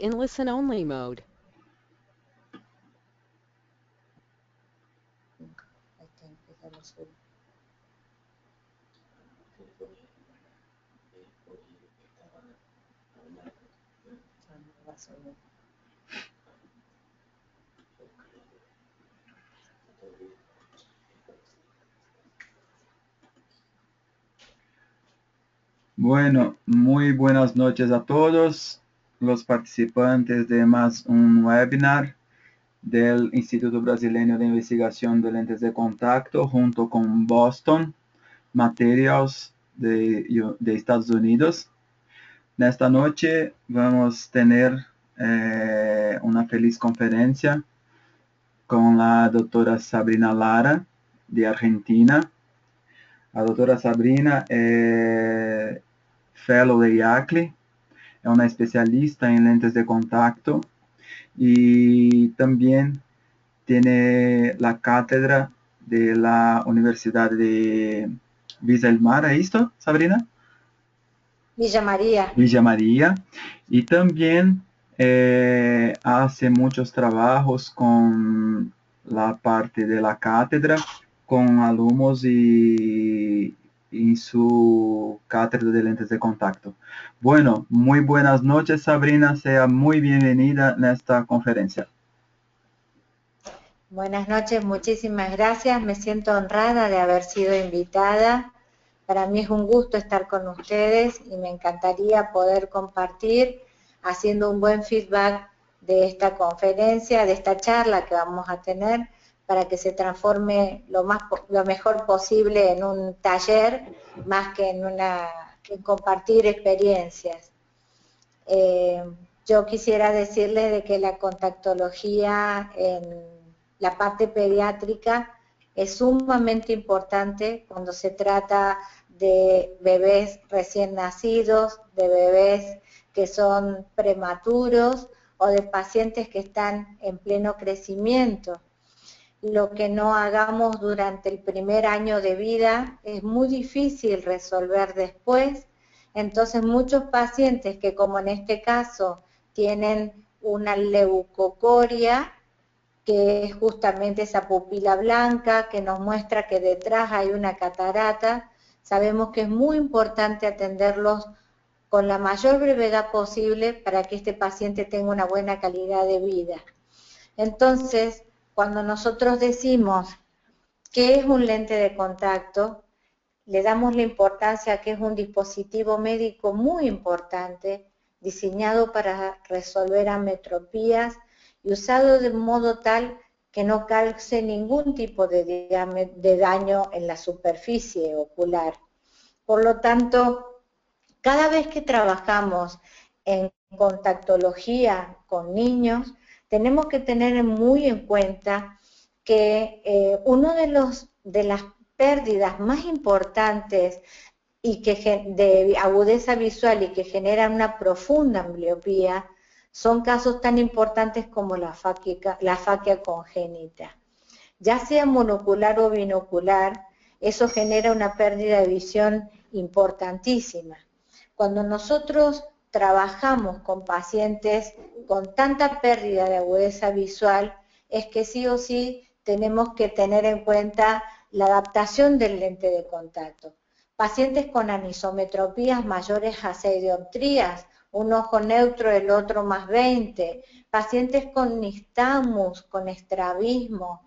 in listen-only mode. Bueno, muy buenas noches a todos los participantes de más un webinar del Instituto Brasileño de Investigación de Lentes de Contacto junto con Boston Materials de Estados Unidos. Esta noche vamos a tener una feliz conferencia con la doctora Sabrina Lara de Argentina. La doutora Sabrina é fellow de IACLE, é uma especialista em lentes de contacto e também tem a cátedra da Universidade de Villa del Mar, ¿é isto, Sabrina? Villa María. Villa María. Y también hace muchos trabajos con la parte de la cátedra, con alumnos y en su cátedra de lentes de contacto. Bueno, muy buenas noches, Sabrina. Sea muy bienvenida en esta conferencia. Buenas noches, muchísimas gracias. Me siento honrada de haber sido invitada. Para mí es un gusto estar con ustedes y me encantaría poder compartir haciendo un buen feedback de esta conferencia, de esta charla que vamos a tener, para que se transforme lo mejor posible en un taller, más que en compartir experiencias. Yo quisiera decirles de que la contactología en la parte pediátrica es sumamente importante cuando se trata de bebés recién nacidos, de bebés que son prematuros o de pacientes que están en pleno crecimiento. Lo que no hagamos durante el primer año de vida es muy difícil resolver después. Entonces muchos pacientes que, como en este caso, tienen una leucocoria, que es justamente esa pupila blanca que nos muestra que detrás hay una catarata, sabemos que es muy importante atenderlos con la mayor brevedad posible para que este paciente tenga una buena calidad de vida. Entonces, cuando nosotros decimos qué es un lente de contacto, le damos la importancia que es un dispositivo médico muy importante, diseñado para resolver ametropías y usado de modo tal que no cause ningún tipo de daño en la superficie ocular. Por lo tanto, cada vez que trabajamos en contactología con niños, tenemos que tener muy en cuenta que uno de las pérdidas más importantes y de agudeza visual y que generan una profunda ambliopía son casos tan importantes como la faquia congénita. Ya sea monocular o binocular, eso genera una pérdida de visión importantísima. Cuando nosotros trabajamos con pacientes con tanta pérdida de agudeza visual, es que sí o sí tenemos que tener en cuenta la adaptación del lente de contacto. Pacientes con anisometropías mayores a 6 dioptrías, un ojo neutro, el otro más 20, pacientes con nixtamus, con estrabismo,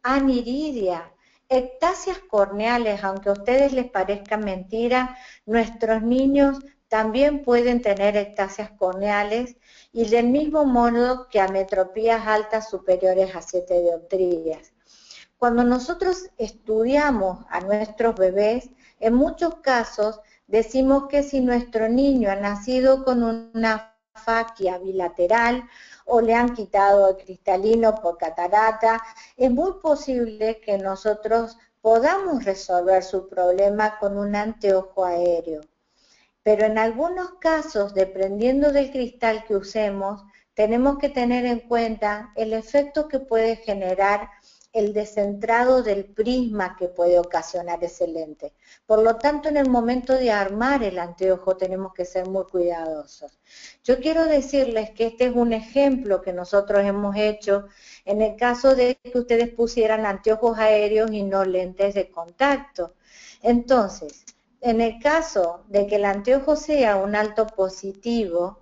aniridia, ectasias corneales, aunque a ustedes les parezca mentira, nuestros niños también pueden tener ectasias corneales y del mismo modo que ametropías altas superiores a 7 dioptrías. Cuando nosotros estudiamos a nuestros bebés, en muchos casos decimos que si nuestro niño ha nacido con una faquia bilateral o le han quitado el cristalino por catarata, es muy posible que nosotros podamos resolver su problema con un anteojo aéreo. Pero en algunos casos, dependiendo del cristal que usemos, tenemos que tener en cuenta el efecto que puede generar el descentrado del prisma que puede ocasionar ese lente. Por lo tanto, en el momento de armar el anteojo tenemos que ser muy cuidadosos. Yo quiero decirles que este es un ejemplo que nosotros hemos hecho en el caso de que ustedes pusieran anteojos aéreos y no lentes de contacto. Entonces, en el caso de que el anteojo sea un alto positivo,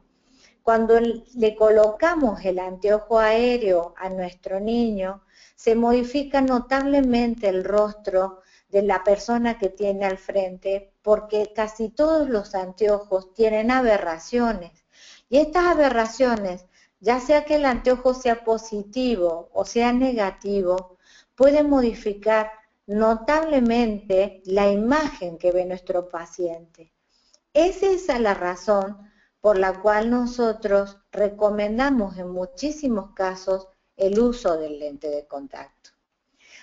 cuando le colocamos el anteojo aéreo a nuestro niño, se modifica notablemente el rostro de la persona que tiene al frente, porque casi todos los anteojos tienen aberraciones. Y estas aberraciones, ya sea que el anteojo sea positivo o sea negativo, pueden modificar notablemente la imagen que ve nuestro paciente. Esa es la razón por la cual nosotros recomendamos en muchísimos casos el uso del lente de contacto.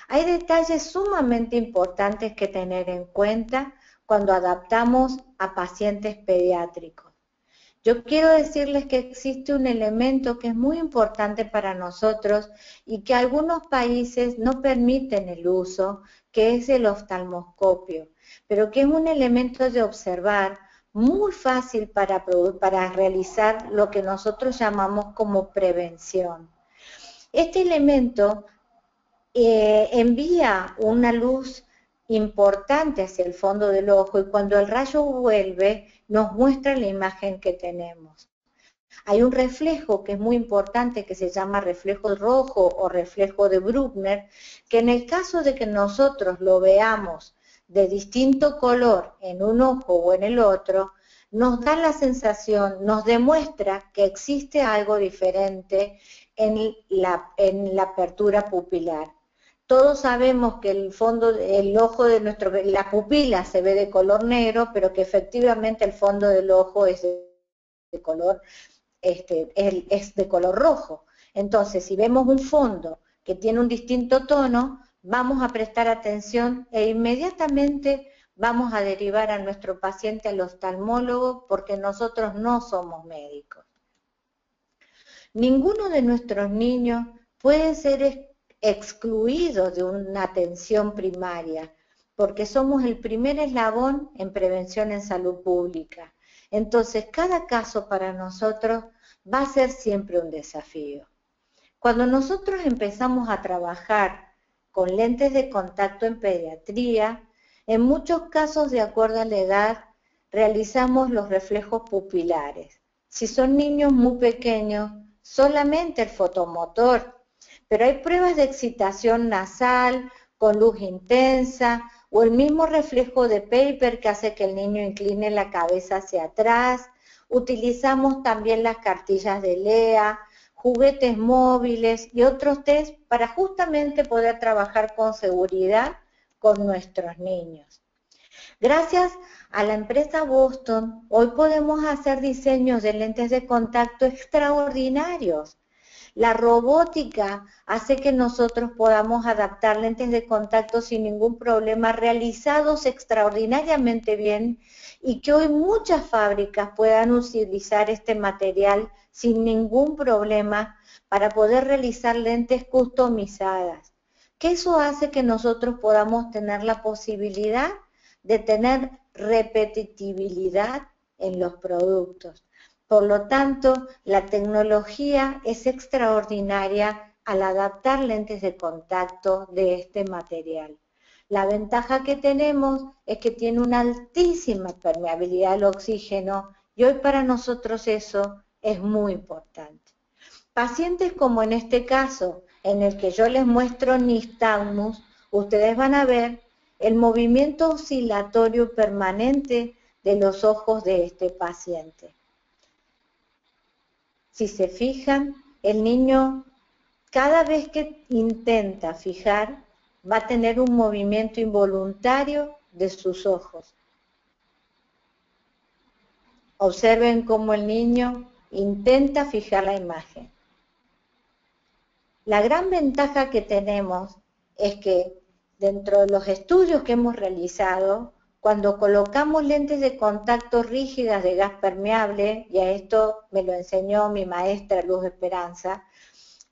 Hay detalles sumamente importantes que tener en cuenta cuando adaptamos a pacientes pediátricos. Yo quiero decirles que existe un elemento que es muy importante para nosotros y que algunos países no permiten el uso, que es el oftalmoscopio, pero que es un elemento de observar muy fácil para realizar lo que nosotros llamamos como prevención. Este elemento envía una luz importante hacia el fondo del ojo y cuando el rayo vuelve nos muestra la imagen que tenemos. Hay un reflejo que es muy importante que se llama reflejo rojo o reflejo de Bruckner, que en el caso de que nosotros lo veamos de distinto color en un ojo o en el otro, nos da la sensación, nos demuestra que existe algo diferente en la apertura pupilar. Todos sabemos que el ojo de la pupila se ve de color negro, pero que efectivamente el fondo del ojo es de color, es de color rojo. Entonces, si vemos un fondo que tiene un distinto tono, vamos a prestar atención e inmediatamente vamos a derivar a nuestro paciente al oftalmólogo porque nosotros no somos médicos. Ninguno de nuestros niños puede ser excluido de una atención primaria, porque somos el primer eslabón en prevención en salud pública. Entonces, cada caso para nosotros va a ser siempre un desafío. Cuando nosotros empezamos a trabajar con lentes de contacto en pediatría, en muchos casos, de acuerdo a la edad, realizamos los reflejos pupilares. Si son niños muy pequeños, solamente el fotomotor, pero hay pruebas de excitación nasal, con luz intensa, o el mismo reflejo de Paper que hace que el niño incline la cabeza hacia atrás. Utilizamos también las cartillas de Lea, juguetes móviles y otros test para justamente poder trabajar con seguridad con nuestros niños. Gracias a la empresa Boston, hoy podemos hacer diseños de lentes de contacto extraordinarios. La robótica hace que nosotros podamos adaptar lentes de contacto sin ningún problema, realizados extraordinariamente bien, y que hoy muchas fábricas puedan utilizar este material sin ningún problema para poder realizar lentes customizadas. Que eso hace que nosotros podamos tener la posibilidad de tener repetitividad en los productos. Por lo tanto, la tecnología es extraordinaria al adaptar lentes de contacto de este material. La ventaja que tenemos es que tiene una altísima permeabilidad al oxígeno y hoy para nosotros eso es muy importante. Pacientes como en este caso, en el que yo les muestro nistagmus, ustedes van a ver el movimiento oscilatorio permanente de los ojos de este paciente. Si se fijan, el niño cada vez que intenta fijar va a tener un movimiento involuntario de sus ojos. Observen cómo el niño intenta fijar la imagen. La gran ventaja que tenemos es que dentro de los estudios que hemos realizado, cuando colocamos lentes de contacto rígidas de gas permeable, y a esto me lo enseñó mi maestra Luz Esperanza,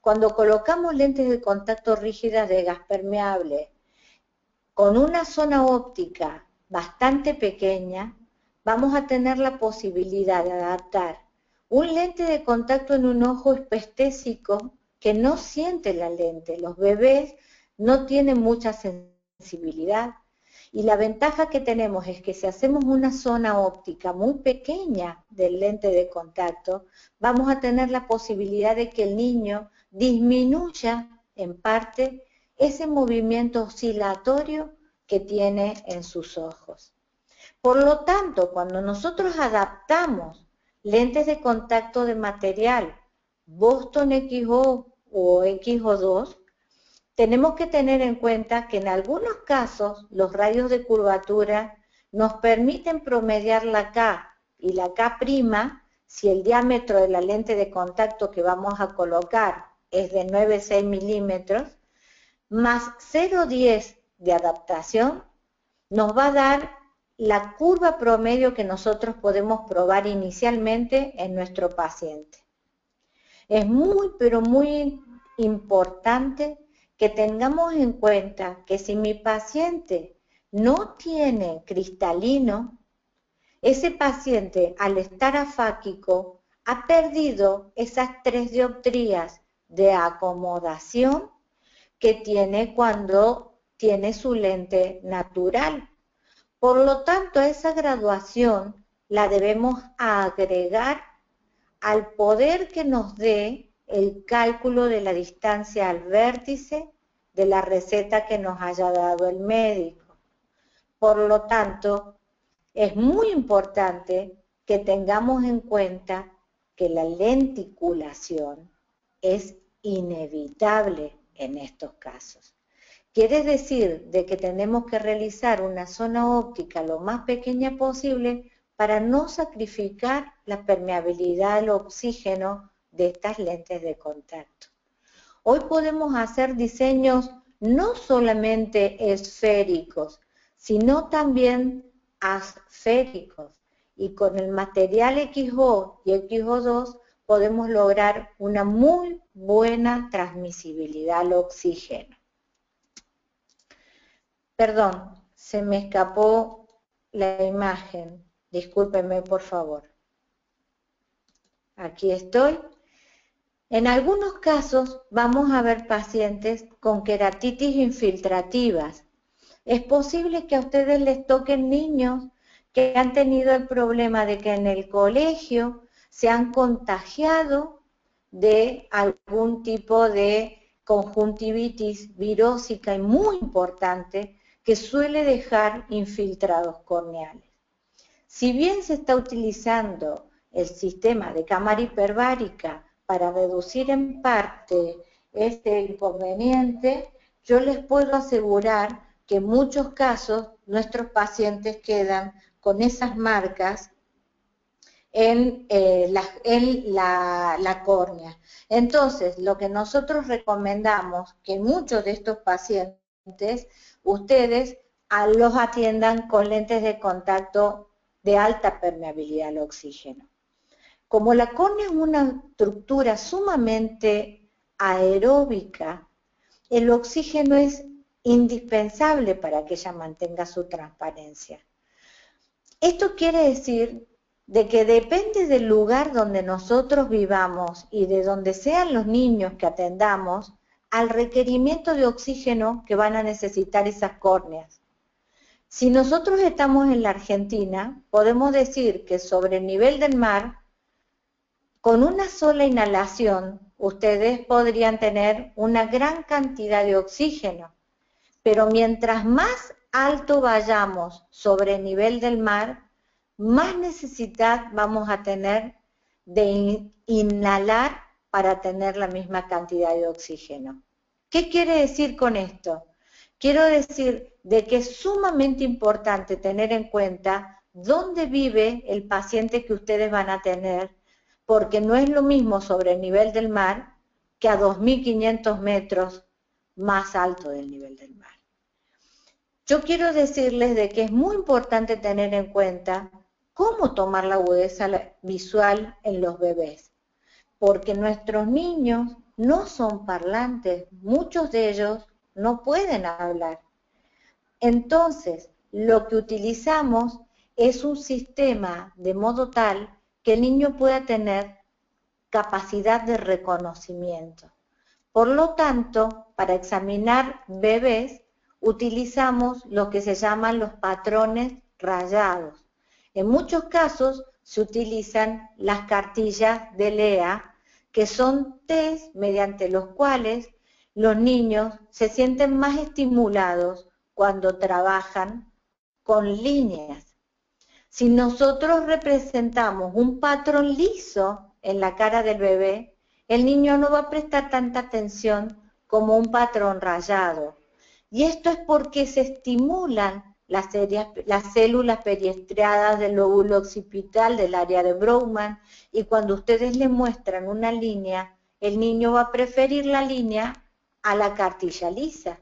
cuando colocamos lentes de contacto rígidas de gas permeable con una zona óptica bastante pequeña, vamos a tener la posibilidad de adaptar un lente de contacto en un ojo hipoestésico que no siente la lente. Los bebés no tienen mucha sensibilidad. Y la ventaja que tenemos es que si hacemos una zona óptica muy pequeña del lente de contacto, vamos a tener la posibilidad de que el niño disminuya en parte ese movimiento oscilatorio que tiene en sus ojos. Por lo tanto, cuando nosotros adaptamos lentes de contacto de material Boston XO o XO2, tenemos que tener en cuenta que en algunos casos los radios de curvatura nos permiten promediar la K y la K' si el diámetro de la lente de contacto que vamos a colocar es de 9,6 milímetros, más 0,10 de adaptación, nos va a dar la curva promedio que nosotros podemos probar inicialmente en nuestro paciente. Es muy, pero muy importante que tengamos en cuenta que si mi paciente no tiene cristalino, ese paciente al estar afáquico ha perdido esas 3 dioptrías de acomodación que tiene cuando tiene su lente natural. Por lo tanto, esa graduación la debemos agregar al poder que nos dé el cálculo de la distancia al vértice de la receta que nos haya dado el médico. Por lo tanto, es muy importante que tengamos en cuenta que la lenticulación es inevitable en estos casos. Quiere decir de que tenemos que realizar una zona óptica lo más pequeña posible para no sacrificar la permeabilidad al oxígeno de estas lentes de contacto. Hoy podemos hacer diseños no solamente esféricos, sino también asféricos. Y con el material XO y XO2 podemos lograr una muy buena transmisibilidad al oxígeno. Perdón, se me escapó la imagen. Discúlpenme, por favor. Aquí estoy. En algunos casos vamos a ver pacientes con queratitis infiltrativas. Es posible que a ustedes les toquen niños que han tenido el problema de que en el colegio se han contagiado de algún tipo de conjuntivitis virósica y muy importante que suele dejar infiltrados corneales. Si bien se está utilizando el sistema de cámara hiperbárica para reducir en parte este inconveniente, yo les puedo asegurar que en muchos casos nuestros pacientes quedan con esas marcas en la córnea. Entonces, lo que nosotros recomendamos, que muchos de estos pacientes, ustedes los atiendan con lentes de contacto de alta permeabilidad al oxígeno. Como la córnea es una estructura sumamente aeróbica, el oxígeno es indispensable para que ella mantenga su transparencia. Esto quiere decir de que depende del lugar donde nosotros vivamos y de donde sean los niños que atendamos, al requerimiento de oxígeno que van a necesitar esas córneas. Si nosotros estamos en la Argentina, podemos decir que sobre el nivel del mar, con una sola inhalación, ustedes podrían tener una gran cantidad de oxígeno. Pero mientras más alto vayamos sobre el nivel del mar, más necesidad vamos a tener de inhalar para tener la misma cantidad de oxígeno. ¿Qué quiere decir con esto? Quiero decir de que es sumamente importante tener en cuenta dónde vive el paciente que ustedes van a tener, porque no es lo mismo sobre el nivel del mar que a 2.500 metros más alto del nivel del mar. Yo quiero decirles de que es muy importante tener en cuenta cómo tomar la agudeza visual en los bebés, porque nuestros niños no son parlantes, muchos de ellos no pueden hablar. Entonces, lo que utilizamos es un sistema de modo tal que el niño pueda tener capacidad de reconocimiento. Por lo tanto, para examinar bebés, utilizamos lo que se llaman los patrones rayados. En muchos casos se utilizan las cartillas de Lea, que son test mediante los cuales los niños se sienten más estimulados cuando trabajan con líneas. Si nosotros representamos un patrón liso en la cara del bebé, el niño no va a prestar tanta atención como un patrón rayado. Y esto es porque se estimulan las células periestriadas del lóbulo occipital del área de Brougham, y cuando ustedes le muestran una línea, el niño va a preferir la línea a la cartilla lisa.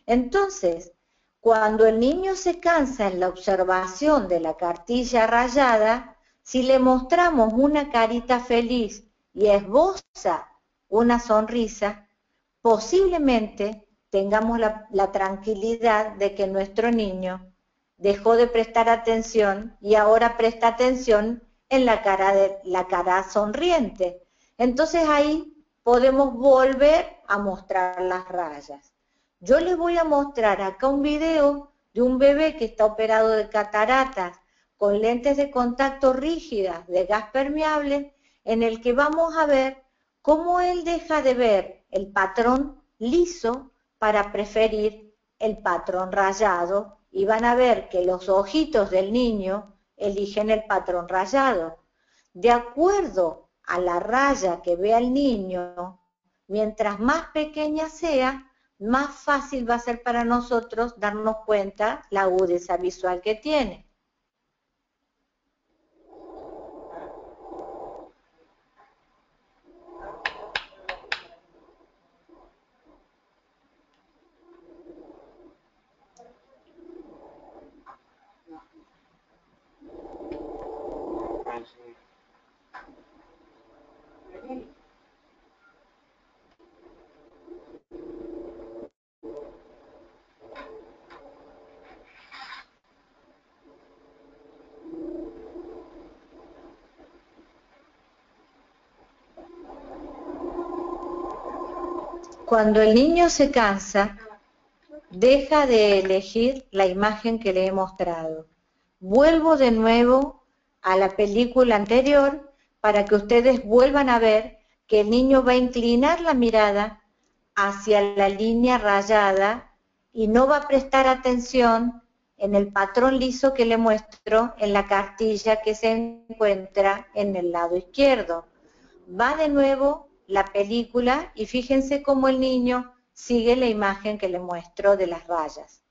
Entonces, cuando el niño se cansa en la observación de la cartilla rayada, si le mostramos una carita feliz y esboza una sonrisa, posiblemente tengamos la tranquilidad de que nuestro niño dejó de prestar atención y ahora presta atención en la cara sonriente. Entonces ahí podemos volver a mostrar las rayas. Yo les voy a mostrar acá un video de un bebé que está operado de cataratas con lentes de contacto rígidas de gas permeable, en el que vamos a ver cómo él deja de ver el patrón liso para preferir el patrón rayado, y van a ver que los ojitos del niño eligen el patrón rayado. De acuerdo a la raya que vea el niño, mientras más pequeña sea, más fácil va a ser para nosotros darnos cuenta la agudeza visual que tiene. Cuando el niño se cansa, deja de elegir la imagen que le he mostrado. Vuelvo de nuevo a la película anterior para que ustedes vuelvan a ver que el niño va a inclinar la mirada hacia la línea rayada y no va a prestar atención en el patrón liso que le muestro en la cartilla que se encuentra en el lado izquierdo. Va de nuevo la película y fíjense cómo el niño sigue la imagen que le muestro de las rayas.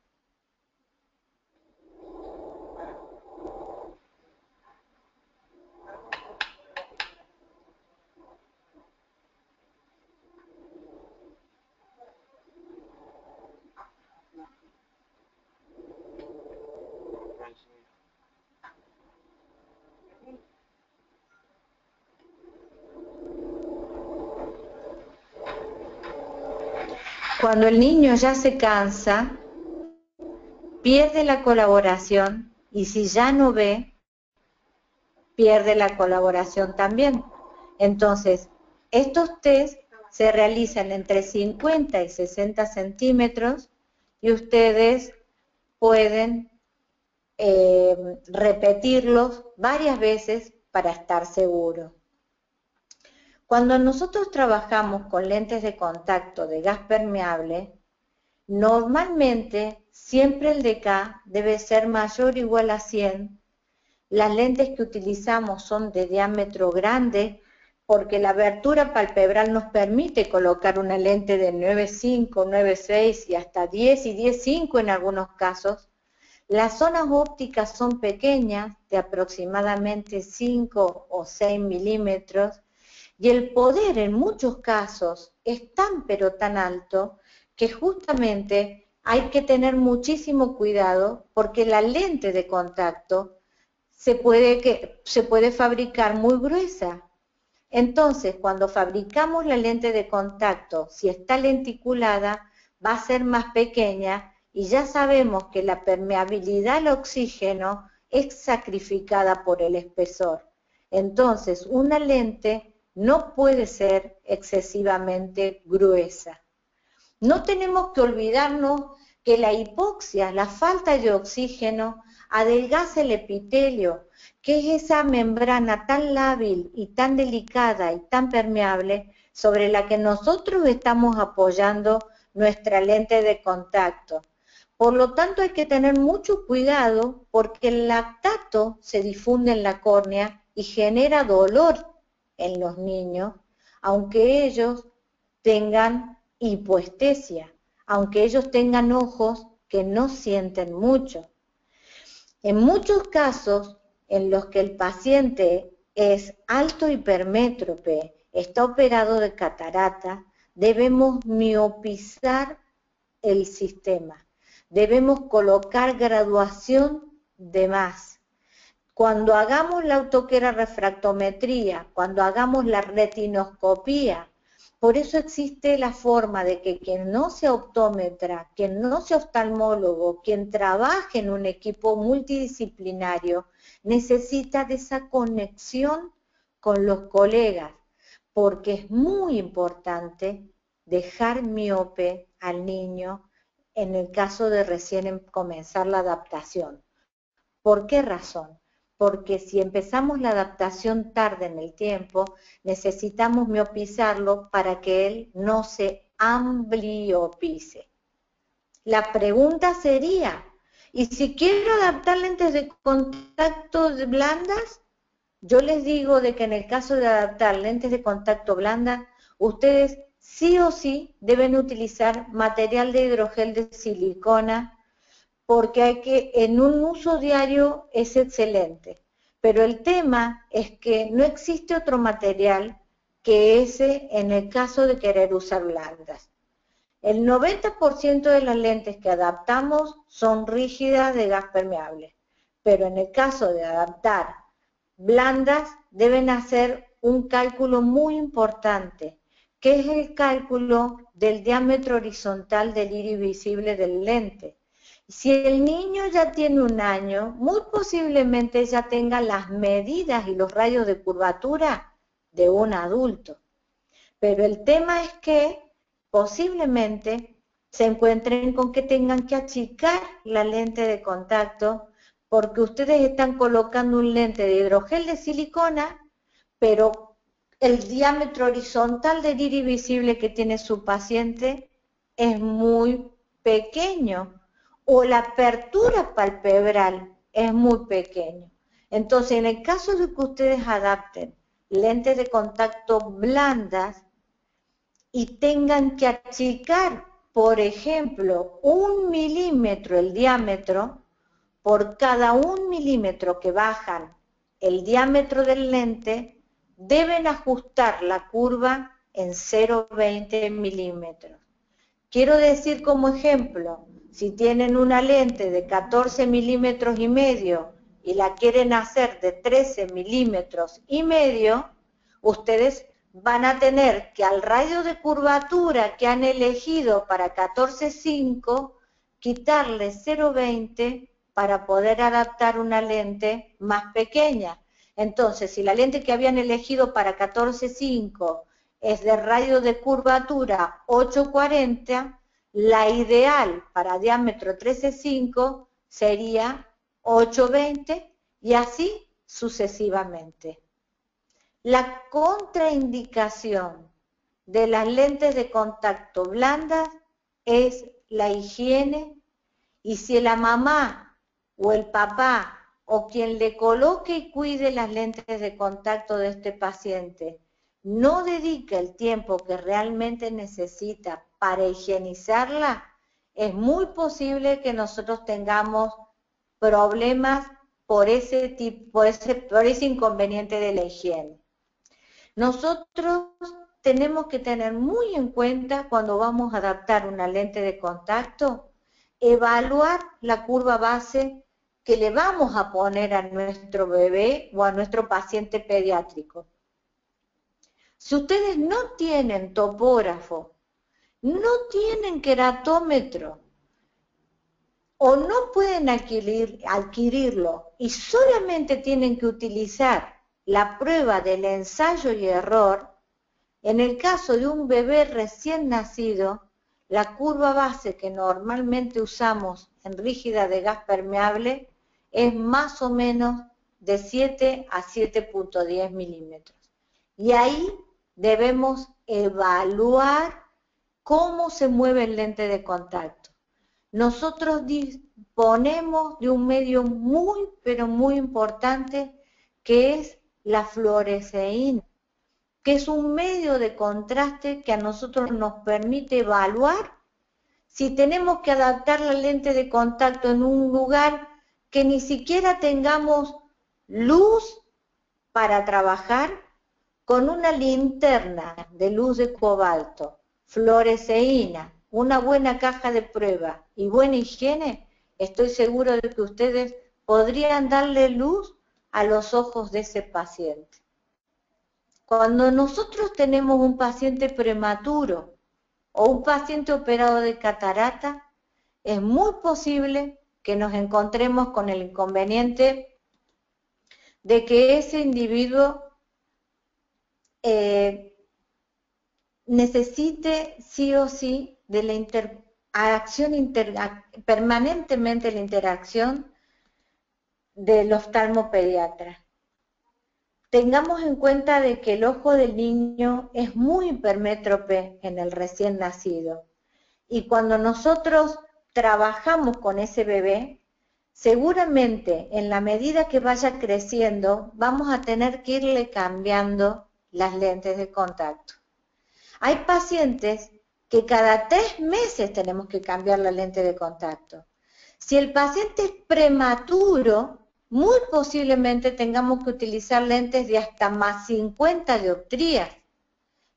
Cuando el niño ya se cansa, pierde la colaboración, y si ya no ve, pierde la colaboración también. Entonces, estos test se realizan entre 50 y 60 centímetros y ustedes pueden repetirlos varias veces para estar seguros. Cuando nosotros trabajamos con lentes de contacto de gas permeable, normalmente siempre el DK debe ser mayor o igual a 100. Las lentes que utilizamos son de diámetro grande porque la abertura palpebral nos permite colocar una lente de 9.5, 9.6 y hasta 10 y 10.5 en algunos casos. Las zonas ópticas son pequeñas, de aproximadamente 5 o 6 milímetros, y el poder en muchos casos es tan pero tan alto que justamente hay que tener muchísimo cuidado porque la lente de contacto se puede fabricar muy gruesa. Entonces, cuando fabricamos la lente de contacto, si está lenticulada, va a ser más pequeña y ya sabemos que la permeabilidad al oxígeno es sacrificada por el espesor. Entonces, una lente no puede ser excesivamente gruesa. No tenemos que olvidarnos que la hipoxia, la falta de oxígeno, adelgaza el epitelio, que es esa membrana tan lábil y tan delicada y tan permeable sobre la que nosotros estamos apoyando nuestra lente de contacto. Por lo tanto, hay que tener mucho cuidado porque el lactato se difunde en la córnea y genera dolor en los niños, aunque ellos tengan hipoestesia, aunque ellos tengan ojos que no sienten mucho. En muchos casos en los que el paciente es alto hipermétrope, está operado de catarata, debemos miopizar el sistema. Debemos colocar graduación de más. Cuando hagamos la autoquera refractometría, cuando hagamos la retinoscopía, por eso existe la forma de que quien no sea optómetra, quien no sea oftalmólogo, quien trabaje en un equipo multidisciplinario, necesita de esa conexión con los colegas, porque es muy importante dejar miope al niño en el caso de recién comenzar la adaptación. ¿Por qué razón? Porque si empezamos la adaptación tarde en el tiempo, necesitamos miopizarlo para que él no se ambliopice. La pregunta sería, ¿y si quiero adaptar lentes de contacto blandas? Yo les digo de que en el caso de adaptar lentes de contacto blandas, ustedes sí o sí deben utilizar material de hidrogel de silicona, porque en un uso diario es excelente. Pero el tema es que no existe otro material que ese en el caso de querer usar blandas. El 90% de las lentes que adaptamos son rígidas de gas permeable, pero en el caso de adaptar blandas deben hacer un cálculo muy importante, que es el cálculo del diámetro horizontal del iris visible del lente. Si el niño ya tiene 1 año, muy posiblemente ya tenga las medidas y los rayos de curvatura de un adulto. Pero el tema es que posiblemente se encuentren con que tengan que achicar la lente de contacto porque ustedes están colocando un lente de hidrogel de silicona, pero el diámetro horizontal del iris visible que tiene su paciente es muy pequeño, o la apertura palpebral es muy pequeña. Entonces, en el caso de que ustedes adapten lentes de contacto blandas y tengan que achicar, por ejemplo, 1 milímetro el diámetro, por cada 1 milímetro que bajan el diámetro del lente, deben ajustar la curva en 0,20 milímetros. Quiero decir como ejemplo, si tienen una lente de 14 milímetros y medio y la quieren hacer de 13 milímetros y medio, ustedes van a tener que al radio de curvatura que han elegido para 14,5, quitarle 0,20 para poder adaptar una lente más pequeña. Entonces, si la lente que habían elegido para 14,5 es de radio de curvatura 8,40, la ideal para diámetro 13,5 sería 8,20 y así sucesivamente. La contraindicación de las lentes de contacto blandas es la higiene, y si la mamá o el papá o quien le coloque y cuide las lentes de contacto de este paciente no dedica el tiempo que realmente necesita para higienizarla, es muy posible que nosotros tengamos problemas por ese inconveniente de la higiene. Nosotros tenemos que tener muy en cuenta cuando vamos a adaptar una lente de contacto, evaluar la curva base que le vamos a poner a nuestro bebé o a nuestro paciente pediátrico. Si ustedes no tienen topógrafo, no tienen queratómetro, o no pueden adquirirlo y solamente tienen que utilizar la prueba del ensayo y error, en el caso de un bebé recién nacido, la curva base que normalmente usamos en rígida de gas permeable es más o menos de 7 a 7.10 milímetros. Y ahí debemos evaluar cómo se mueve el lente de contacto. Nosotros disponemos de un medio muy, pero muy importante que es la fluoresceína, que es un medio de contraste que a nosotros nos permite evaluar si tenemos que adaptar la lente de contacto en un lugar que ni siquiera tengamos luz para trabajar, con una linterna de luz de cobalto, fluoresceína, una buena caja de prueba y buena higiene, estoy seguro de que ustedes podrían darle luz a los ojos de ese paciente. Cuando nosotros tenemos un paciente prematuro o un paciente operado de catarata, es muy posible que nos encontremos con el inconveniente de que ese individuo necesite sí o sí de la permanentemente la interacción del oftalmopediatra. Tengamos en cuenta de que el ojo del niño es muy hipermétrope en el recién nacido y cuando nosotros trabajamos con ese bebé, seguramente en la medida que vaya creciendo vamos a tener que irle cambiando las lentes de contacto. Hay pacientes que cada 3 meses tenemos que cambiar la lente de contacto. Si el paciente es prematuro, muy posiblemente tengamos que utilizar lentes de hasta más 50 dioptrías.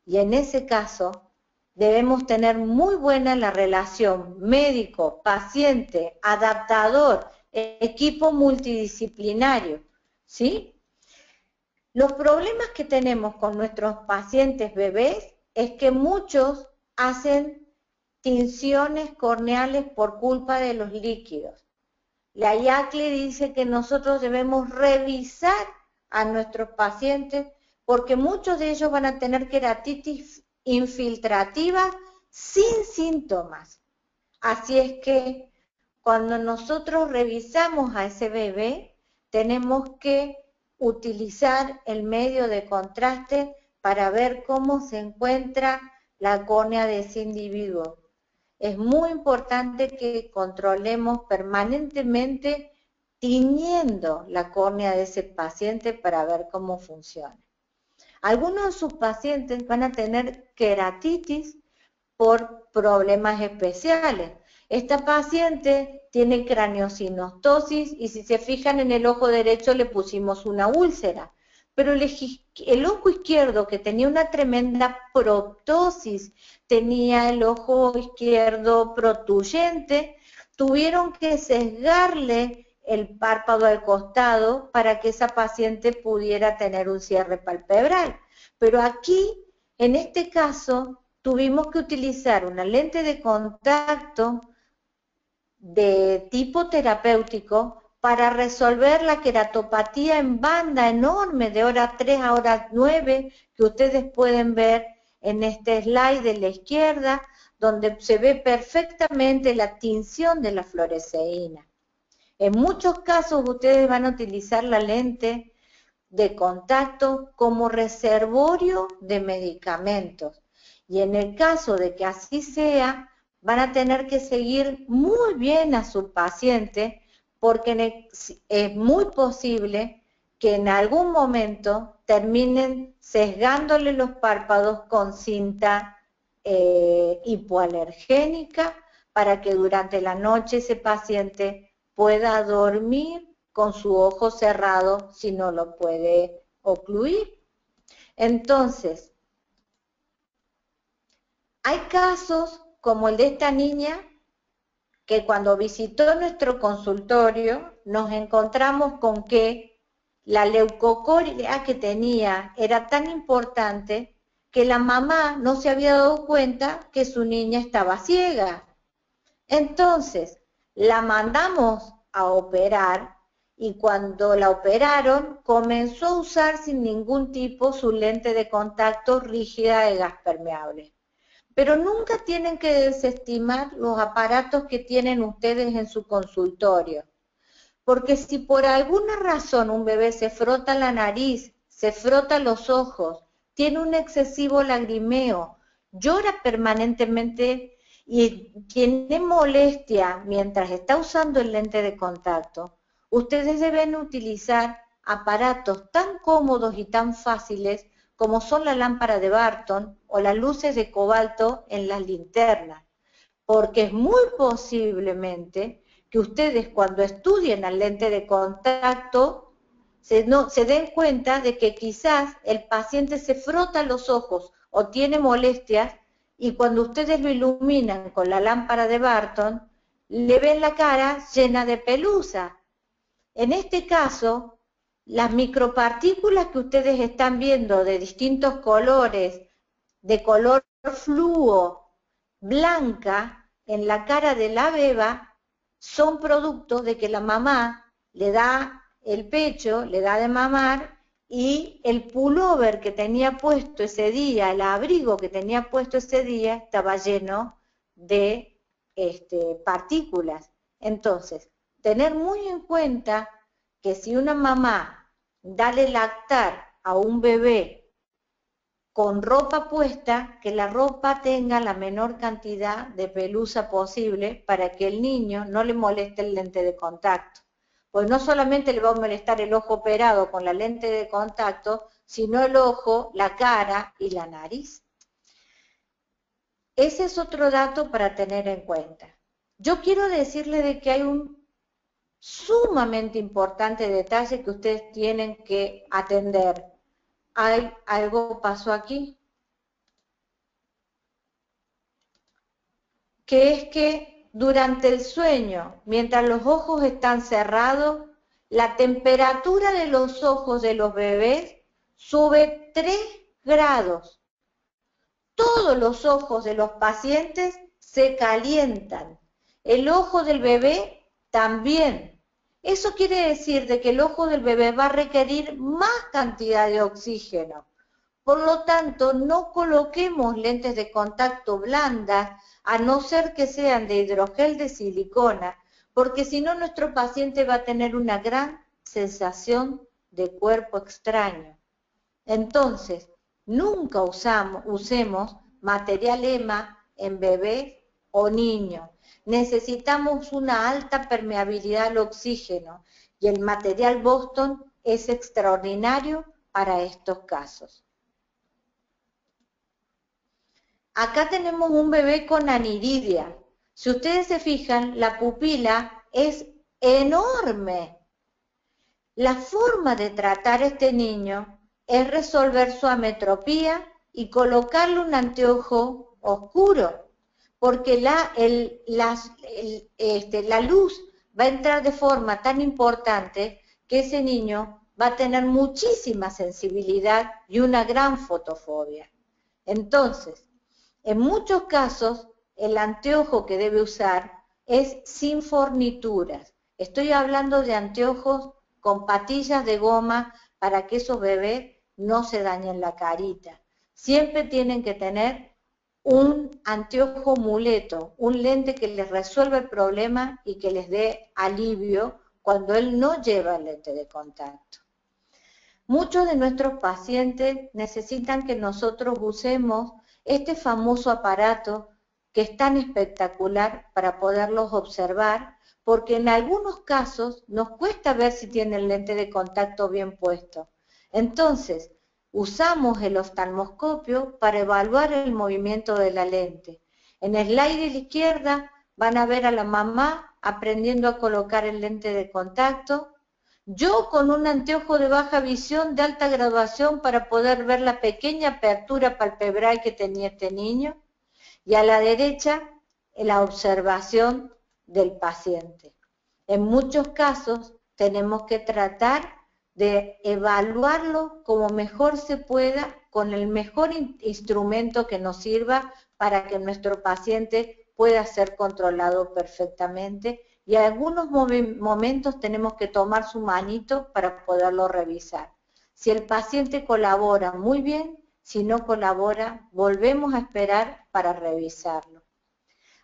Y en ese caso, debemos tener muy buena la relación médico, paciente, adaptador, equipo multidisciplinario, ¿sí? Los problemas que tenemos con nuestros pacientes bebés es que muchos hacen tinciones corneales por culpa de los líquidos. La IACLE dice que nosotros debemos revisar a nuestros pacientes porque muchos de ellos van a tener queratitis infiltrativa sin síntomas. Así es que cuando nosotros revisamos a ese bebé, tenemos que utilizar el medio de contraste para ver cómo se encuentra la córnea de ese individuo. Es muy importante que controlemos permanentemente tiñendo la córnea de ese paciente para ver cómo funciona. Algunos de sus pacientes van a tener queratitis por problemas especiales. Esta paciente tiene craneosinostosis y si se fijan en el ojo derecho le pusimos una úlcera. Pero el ojo izquierdo, que tenía una tremenda proptosis, tenía el ojo izquierdo protuyente, tuvieron que sesgarle el párpado al costado para que esa paciente pudiera tener un cierre palpebral. Pero aquí, en este caso, tuvimos que utilizar una lente de contacto de tipo terapéutico para resolver la queratopatía en banda enorme de hora 3 a hora 9 que ustedes pueden ver en este slide de la izquierda, donde se ve perfectamente la tinción de la fluoresceína. En muchos casos ustedes van a utilizar la lente de contacto como reservorio de medicamentos. Y en el caso de que así sea, van a tener que seguir muy bien a su paciente porque es muy posible que en algún momento terminen sesgándole los párpados con cinta hipoalergénica para que durante la noche ese paciente pueda dormir con su ojo cerrado si no lo puede ocluir. Entonces, hay casos como el de esta niña que cuando visitó nuestro consultorio nos encontramos con que la leucocoria que tenía era tan importante que la mamá no se había dado cuenta que su niña estaba ciega. Entonces, la mandamos a operar y cuando la operaron comenzó a usar sin ningún tipo su lente de contacto rígida de gas permeable. Pero nunca tienen que desestimar los aparatos que tienen ustedes en su consultorio. Porque si por alguna razón un bebé se frota la nariz, se frota los ojos, tiene un excesivo lagrimeo, llora permanentemente y tiene molestia mientras está usando el lente de contacto, ustedes deben utilizar aparatos tan cómodos y tan fáciles como son la lámpara de Barton o las luces de cobalto en las linternas, porque es muy posiblemente que ustedes cuando estudien al lente de contacto se den cuenta de que quizás el paciente se frota los ojos o tiene molestias y cuando ustedes lo iluminan con la lámpara de Barton, le ven la cara llena de pelusa. En este caso, las micropartículas que ustedes están viendo de distintos colores, de color fluo, blanca, en la cara de la beba, son producto de que la mamá le da el pecho, le da de mamar, y el pullover que tenía puesto ese día, el abrigo que tenía puesto ese día, estaba lleno de partículas. Entonces, tener muy en cuenta que si una mamá da de lactar a un bebé con ropa puesta, que la ropa tenga la menor cantidad de pelusa posible para que el niño no le moleste el lente de contacto. Pues no solamente le va a molestar el ojo operado con la lente de contacto, sino el ojo, la cara y la nariz. Ese es otro dato para tener en cuenta. Yo quiero decirle de que hay un sumamente importante detalle que ustedes tienen que atender. Algo pasó aquí, que es que durante el sueño, mientras los ojos están cerrados, la temperatura de los ojos de los bebés sube 3 grados. Todos los ojos de los pacientes se calientan. El ojo del bebé también. Eso quiere decir de que el ojo del bebé va a requerir más cantidad de oxígeno. Por lo tanto, no coloquemos lentes de contacto blandas, a no ser que sean de hidrogel de silicona, porque si no nuestro paciente va a tener una gran sensación de cuerpo extraño. Entonces, nunca usemos material EMA en bebés o niños. Necesitamos una alta permeabilidad al oxígeno y el material Boston es extraordinario para estos casos. Acá tenemos un bebé con aniridia. Si ustedes se fijan, la pupila es enorme. La forma de tratar a este niño es resolver su ametropía y colocarle un anteojo oscuro, porque la luz va a entrar de forma tan importante que ese niño va a tener muchísima sensibilidad y una gran fotofobia. Entonces, en muchos casos, el anteojo que debe usar es sin fornituras. Estoy hablando de anteojos con patillas de goma para que esos bebés no se dañen la carita. Siempre tienen que tener un anteojo muleto, un lente que les resuelva el problema y que les dé alivio cuando él no lleva el lente de contacto. Muchos de nuestros pacientes necesitan que nosotros usemos este famoso aparato que es tan espectacular para poderlos observar, porque en algunos casos nos cuesta ver si tiene el lente de contacto bien puesto. Entonces, usamos el oftalmoscopio para evaluar el movimiento de la lente. En el slide de la izquierda van a ver a la mamá aprendiendo a colocar el lente de contacto. Yo con un anteojo de baja visión de alta graduación para poder ver la pequeña apertura palpebral que tenía este niño. Y a la derecha, la observación del paciente. En muchos casos tenemos que tratar de evaluarlo como mejor se pueda con el mejor instrumento que nos sirva para que nuestro paciente pueda ser controlado perfectamente, y en algunos momentos tenemos que tomar su manito para poderlo revisar. Si el paciente colabora, muy bien; si no colabora, volvemos a esperar para revisarlo.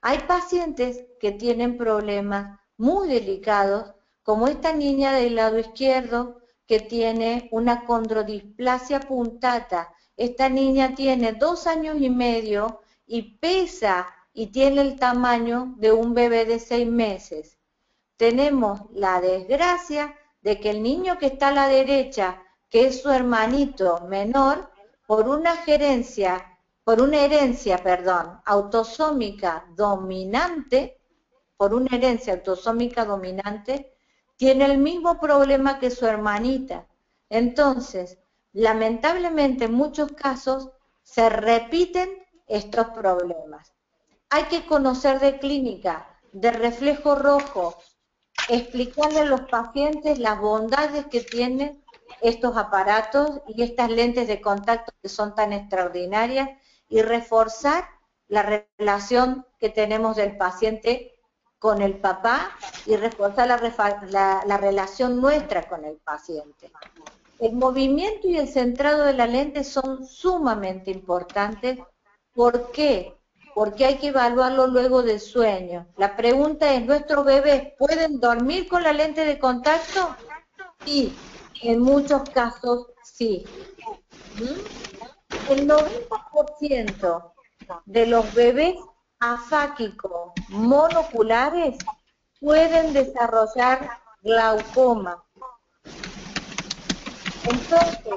Hay pacientes que tienen problemas muy delicados, como esta niña del lado izquierdo que tiene una condrodisplasia punctata. Esta niña tiene 2 años y medio y pesa y tiene el tamaño de un bebé de 6 meses. Tenemos la desgracia de que el niño que está a la derecha, que es su hermanito menor, por una herencia autosómica dominante, tiene el mismo problema que su hermanita. Entonces, lamentablemente en muchos casos se repiten estos problemas. Hay que conocer de clínica, de reflejo rojo, explicarle a los pacientes las bondades que tienen estos aparatos y estas lentes de contacto que son tan extraordinarias, y reforzar la relación que tenemos del paciente con el papá y reforzar la relación nuestra con el paciente. El movimiento y el centrado de la lente son sumamente importantes. ¿Por qué? Porque hay que evaluarlo luego del sueño. La pregunta es, ¿nuestros bebés pueden dormir con la lente de contacto? Sí, en muchos casos sí. El 90% de los bebés afáquicos monoculares pueden desarrollar glaucoma. Entonces,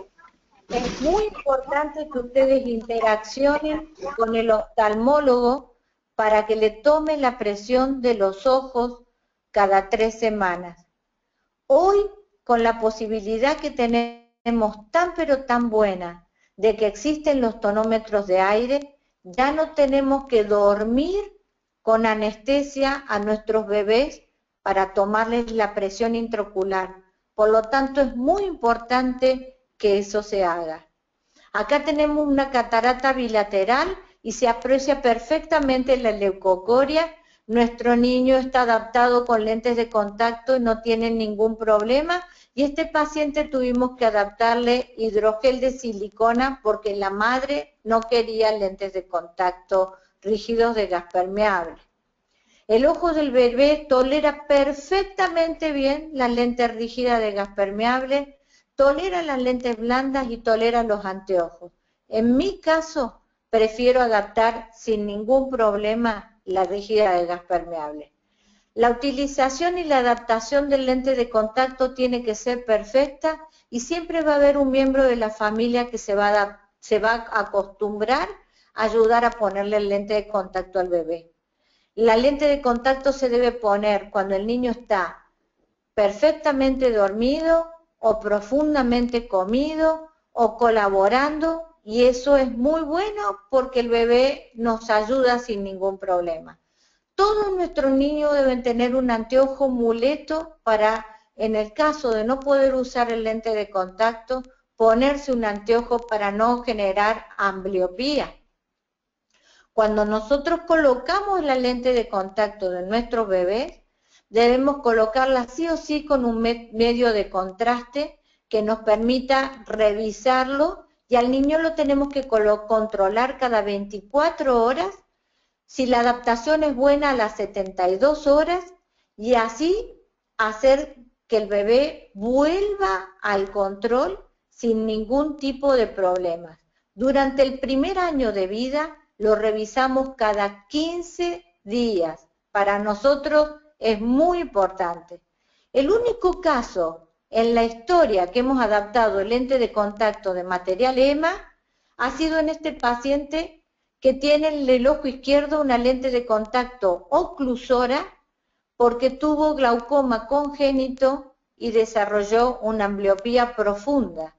es muy importante que ustedes interaccionen con el oftalmólogo para que le tome la presión de los ojos cada 3 semanas. Hoy, con la posibilidad que tenemos tan pero tan buena de que existen los tonómetros de aire, ya no tenemos que dormir con anestesia a nuestros bebés para tomarles la presión intraocular. Por lo tanto, es muy importante que eso se haga. Acá tenemos una catarata bilateral y se aprecia perfectamente la leucocoria. Nuestro niño está adaptado con lentes de contacto y no tiene ningún problema. Y este paciente tuvimos que adaptarle hidrogel de silicona porque la madre no quería lentes de contacto rígidos de gas permeable. El ojo del bebé tolera perfectamente bien la lente rígida de gas permeable, tolera las lentes blandas y tolera los anteojos. En mi caso, prefiero adaptar sin ningún problema la rígida de gas permeable. La utilización y la adaptación del lente de contacto tiene que ser perfecta y siempre va a haber un miembro de la familia que se va a acostumbrar a ayudar a ponerle el lente de contacto al bebé. La lente de contacto se debe poner cuando el niño está perfectamente dormido o profundamente comido o colaborando, y eso es muy bueno porque el bebé nos ayuda sin ningún problema. Todos nuestros niños deben tener un anteojo muleto para, en el caso de no poder usar el lente de contacto, ponerse un anteojo para no generar ambliopía. Cuando nosotros colocamos la lente de contacto de nuestros bebés, debemos colocarla sí o sí con un medio de contraste que nos permita revisarlo, y al niño lo tenemos que controlar cada 24 horas, si la adaptación es buena a las 72 horas, y así hacer que el bebé vuelva al control sin ningún tipo de problemas. Durante el primer año de vida lo revisamos cada 15 días. Para nosotros es muy importante. El único caso en la historia que hemos adaptado el lente de contacto de material EMA ha sido en este paciente que tiene en el ojo izquierdo una lente de contacto oclusora porque tuvo glaucoma congénito y desarrolló una ambliopía profunda.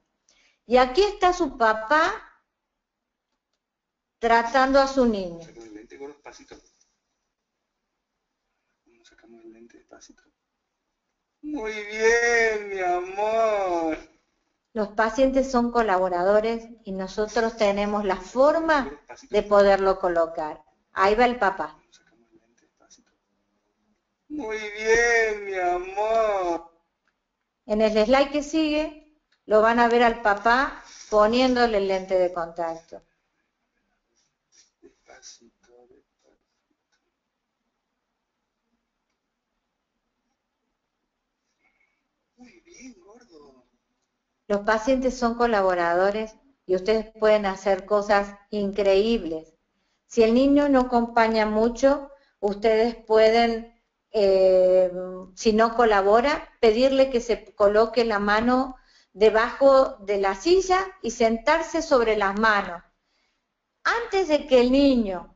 Y aquí está su papá tratando a su niño. Sacamos el lente, gordo, despacito. Sacamos el lente despacito. Muy bien, mi amor. Los pacientes son colaboradores y nosotros tenemos la forma de poderlo colocar. Ahí va el papá. Sacamos el lente despacito. Muy bien, mi amor. En el slide que sigue, lo van a ver al papá poniéndole el lente de contacto. Despacito, despacito. Muy bien, gordo. Los pacientes son colaboradores y ustedes pueden hacer cosas increíbles. Si el niño no acompaña mucho, ustedes pueden, si no colabora, pedirle que se coloque la mano debajo de la silla y sentarse sobre las manos. Antes de que el niño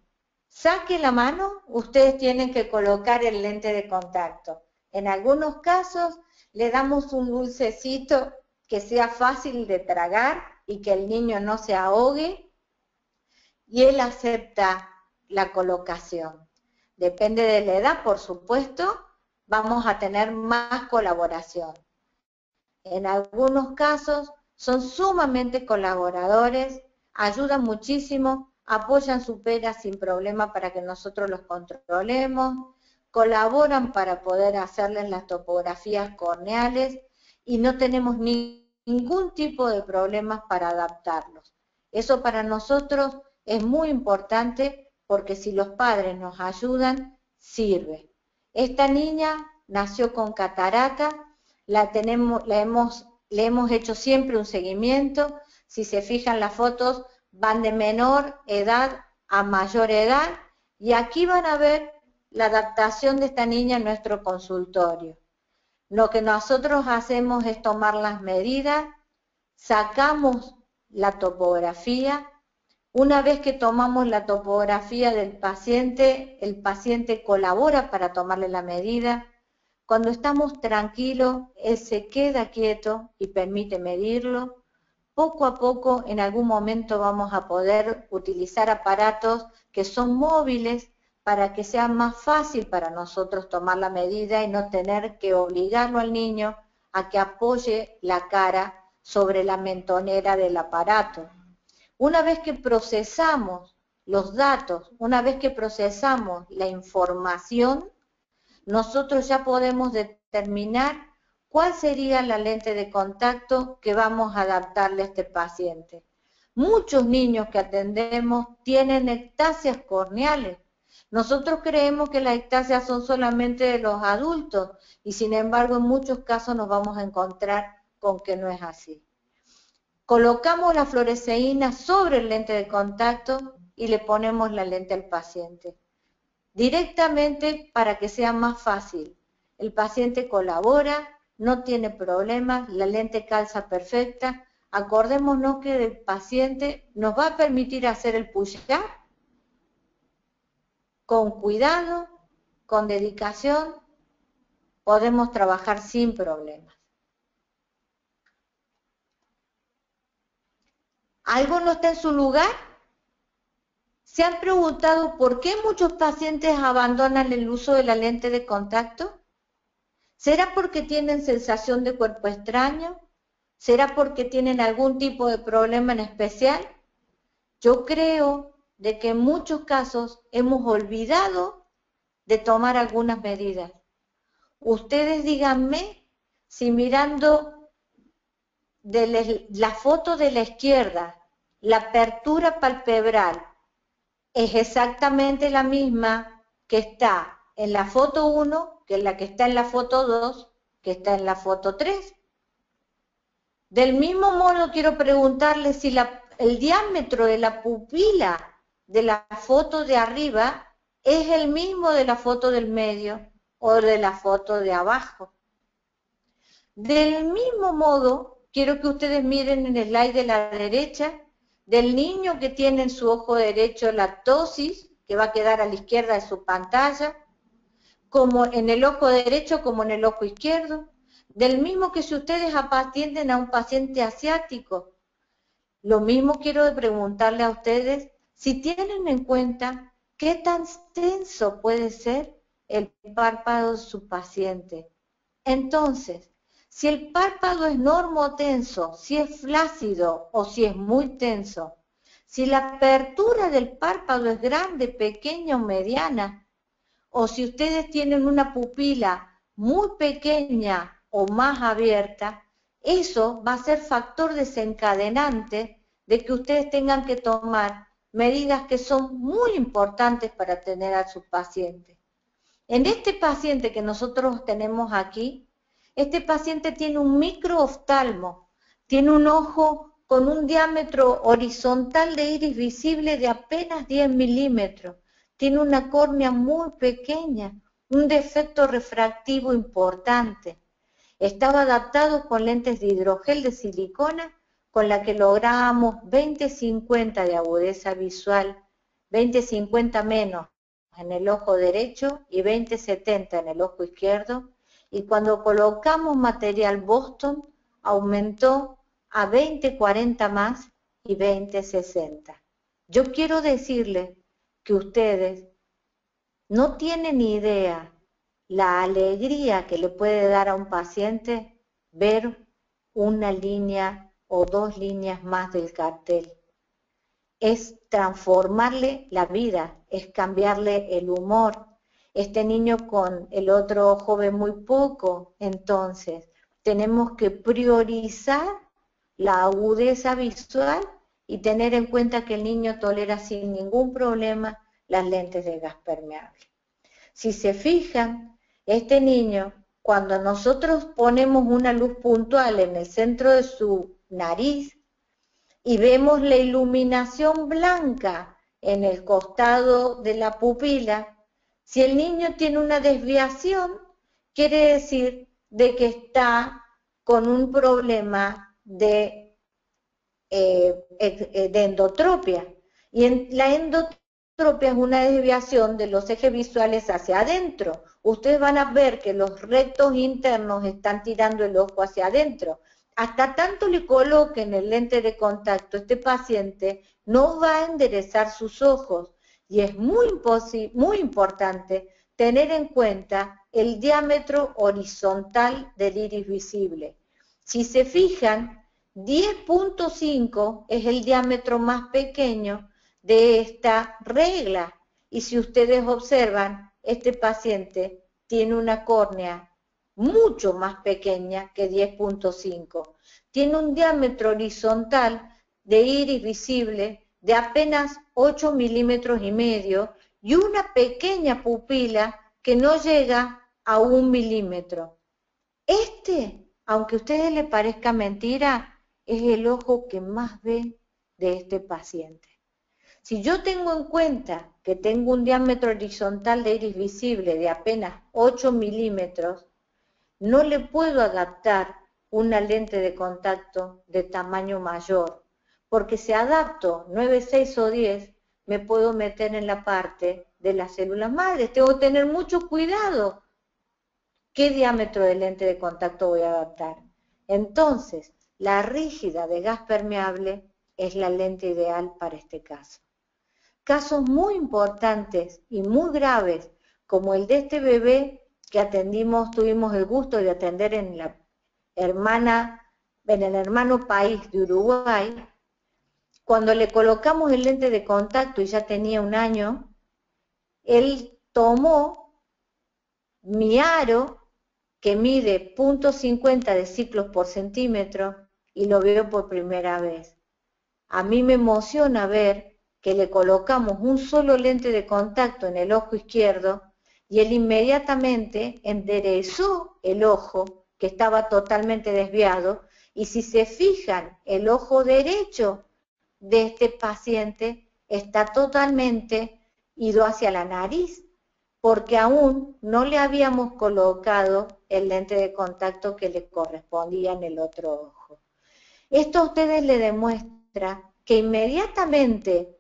saque la mano, ustedes tienen que colocar el lente de contacto. En algunos casos le damos un dulcecito que sea fácil de tragar y que el niño no se ahogue, y él acepta la colocación. Depende de la edad, por supuesto, vamos a tener más colaboración. En algunos casos son sumamente colaboradores, ayudan muchísimo, apoyan su pera sin problema para que nosotros los controlemos, colaboran para poder hacerles las topografías corneales y no tenemos ningún tipo de problemas para adaptarlos. Eso para nosotros es muy importante porque si los padres nos ayudan, sirve. Esta niña nació con catarata, le hemos hecho siempre un seguimiento. Si se fijan las fotos, van de menor edad a mayor edad, y aquí van a ver la adaptación de esta niña en nuestro consultorio. Lo que nosotros hacemos es tomar las medidas, sacamos la topografía. Una vez que tomamos la topografía del paciente, el paciente colabora para tomarle la medida. Cuando estamos tranquilos, él se queda quieto y permite medirlo. Poco a poco, en algún momento vamos a poder utilizar aparatos que son móviles para que sea más fácil para nosotros tomar la medida y no tener que obligarlo al niño a que apoye la cara sobre la mentonera del aparato. Una vez que procesamos los datos, una vez que procesamos la información, nosotros ya podemos determinar cuál sería la lente de contacto que vamos a adaptarle a este paciente. Muchos niños que atendemos tienen ectasias corneales. Nosotros creemos que las ectasias son solamente de los adultos y sin embargo en muchos casos nos vamos a encontrar con que no es así. Colocamos la fluoresceína sobre el lente de contacto y le ponemos la lente al paciente. Directamente para que sea más fácil. El paciente colabora, no tiene problemas, la lente calza perfecta. Acordémonos que el paciente nos va a permitir hacer el push-up con cuidado, con dedicación, podemos trabajar sin problemas. ¿Algo no está en su lugar? ¿Se han preguntado por qué muchos pacientes abandonan el uso de la lente de contacto? ¿Será porque tienen sensación de cuerpo extraño? ¿Será porque tienen algún tipo de problema en especial? Yo creo de que en muchos casos hemos olvidado de tomar algunas medidas. Ustedes díganme si mirando de la foto de la izquierda, la apertura palpebral es exactamente la misma que está en la foto 1, que es la que está en la foto 2, que está en la foto 3. Del mismo modo quiero preguntarle si el diámetro de la pupila de la foto de arriba es el mismo de la foto del medio o de la foto de abajo. Del mismo modo, quiero que ustedes miren en el slide de la derecha del niño que tiene en su ojo derecho la ptosis, que va a quedar a la izquierda de su pantalla, como en el ojo derecho como en el ojo izquierdo. Del mismo que si ustedes atienden a un paciente asiático. Lo mismo quiero preguntarle a ustedes si tienen en cuenta qué tan tenso puede ser el párpado de su paciente. Entonces, Si el párpado es normotenso, si es flácido o si es muy tenso, si la apertura del párpado es grande, pequeña o mediana, o si ustedes tienen una pupila muy pequeña o más abierta, eso va a ser factor desencadenante de que ustedes tengan que tomar medidas que son muy importantes para tener a su paciente. En este paciente que nosotros tenemos aquí, este paciente tiene un microoftalmo, tiene un ojo con un diámetro horizontal de iris visible de apenas 10 milímetros, tiene una córnea muy pequeña, un defecto refractivo importante. Estaba adaptado con lentes de hidrogel de silicona, con la que lográbamos 20-50 de agudeza visual, 20-50 menos en el ojo derecho y 20-70 en el ojo izquierdo, y cuando colocamos material Boston aumentó a 20-40 más y 20-60. Yo quiero decirles que ustedes no tienen idea la alegría que le puede dar a un paciente ver una línea o 2 líneas más del cartel. Es transformarle la vida, es cambiarle el humor. Este niño con el otro ojo ve muy poco, entonces tenemos que priorizar la agudeza visual y tener en cuenta que el niño tolera sin ningún problema las lentes de gas permeable. Si se fijan, este niño, cuando nosotros ponemos una luz puntual en el centro de su nariz y vemos la iluminación blanca en el costado de la pupila, si el niño tiene una desviación, quiere decir de que está con un problema de endotropia. Y la endotropia es una desviación de los ejes visuales hacia adentro. Ustedes van a ver que los rectos internos están tirando el ojo hacia adentro. Hasta tanto le coloquen el lente de contacto, este paciente no va a enderezar sus ojos. Y es muy importante tener en cuenta el diámetro horizontal del iris visible. Si se fijan, 10.5 es el diámetro más pequeño de esta regla. Y si ustedes observan, este paciente tiene una córnea mucho más pequeña que 10.5. Tiene un diámetro horizontal de iris visible de apenas 8 milímetros y medio y una pequeña pupila que no llega a 1 milímetro. Aunque a ustedes les parezca mentira, es el ojo que más ve de este paciente. Si yo tengo en cuenta que tengo un diámetro horizontal de iris visible de apenas 8 milímetros, no le puedo adaptar una lente de contacto de tamaño mayor, porque si adapto 9, 6 o 10, me puedo meter en la parte de las células madres. Tengo que tener mucho cuidado. ¿Qué diámetro de lente de contacto voy a adaptar? Entonces, la rígida de gas permeable es la lente ideal para este caso. Casos muy importantes y muy graves, como el de este bebé que tuvimos el gusto de atender en el hermano país de Uruguay. Cuando le colocamos el lente de contacto y ya tenía 1 año, él tomó mi aro, que mide 0.50 de ciclos por centímetro, y lo veo por primera vez. A mí me emociona ver que le colocamos un solo lente de contacto en el ojo izquierdo y él inmediatamente enderezó el ojo, que estaba totalmente desviado, y si se fijan, el ojo derecho de este paciente está totalmente ido hacia la nariz, porque aún no le habíamos colocado el lente de contacto que le correspondía en el otro ojo. Esto a ustedes les demuestra que inmediatamente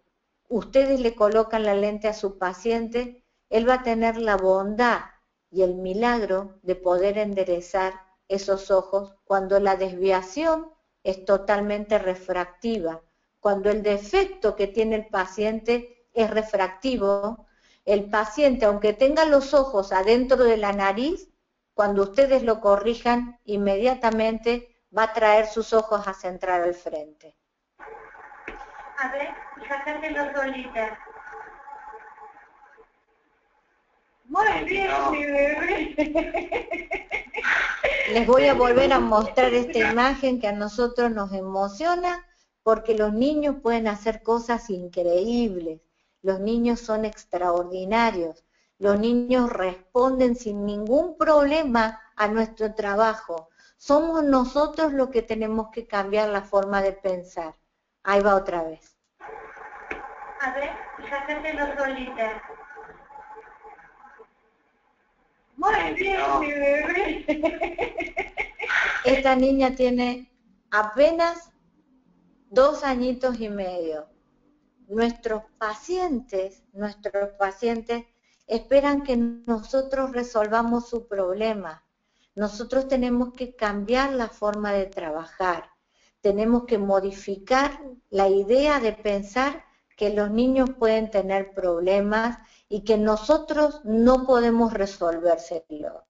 ustedes le colocan la lente a su paciente, él va a tener la bondad y el milagro de poder enderezar esos ojos cuando la desviación es totalmente refractiva, cuando el defecto que tiene el paciente es refractivo. El paciente, aunque tenga los ojos adentro de la nariz, cuando ustedes lo corrijan, inmediatamente va a traer sus ojos a centrar al frente. A ver, sacátelo solita. Muy bien, mi bebé. Les voy a volver a mostrar esta imagen que a nosotros nos emociona, porque los niños pueden hacer cosas increíbles. Los niños son extraordinarios. Los niños responden sin ningún problema a nuestro trabajo. Somos nosotros los que tenemos que cambiar la forma de pensar. Ahí va otra vez. A ver, sacátelo solita. Muy bien, mi bebé. Esta niña tiene apenas 2 añitos y medio. Nuestros pacientes esperan que nosotros resolvamos su problema. Nosotros tenemos que cambiar la forma de trabajar. Tenemos que modificar la idea de pensar que los niños pueden tener problemas y que nosotros no podemos resolvérselo.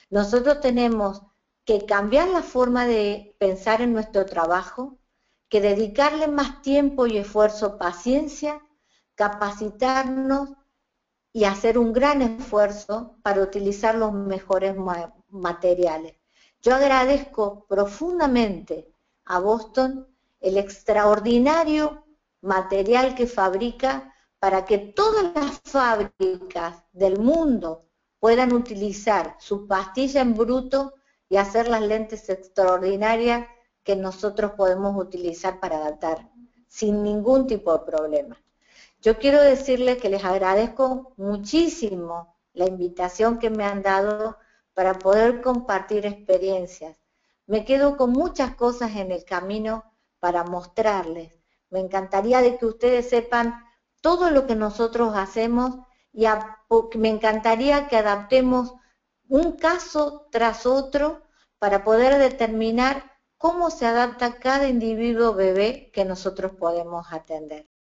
Nosotros tenemos que cambiar la forma de pensar en nuestro trabajo, que dedicarle más tiempo y esfuerzo, paciencia, capacitarnos y hacer un gran esfuerzo para utilizar los mejores materiales. Yo agradezco profundamente a Boston el extraordinario material que fabrica para que todas las fábricas del mundo puedan utilizar su pastilla en bruto y hacer las lentes extraordinarias que nosotros podemos utilizar para adaptar sin ningún tipo de problema. Yo quiero decirles que les agradezco muchísimo la invitación que me han dado para poder compartir experiencias. Me quedo con muchas cosas en el camino para mostrarles. Me encantaría de que ustedes sepan todo lo que nosotros hacemos y me encantaría que adaptemos un caso tras otro para poder determinar cómo se adapta cada individuo bebé que nosotros podemos atender.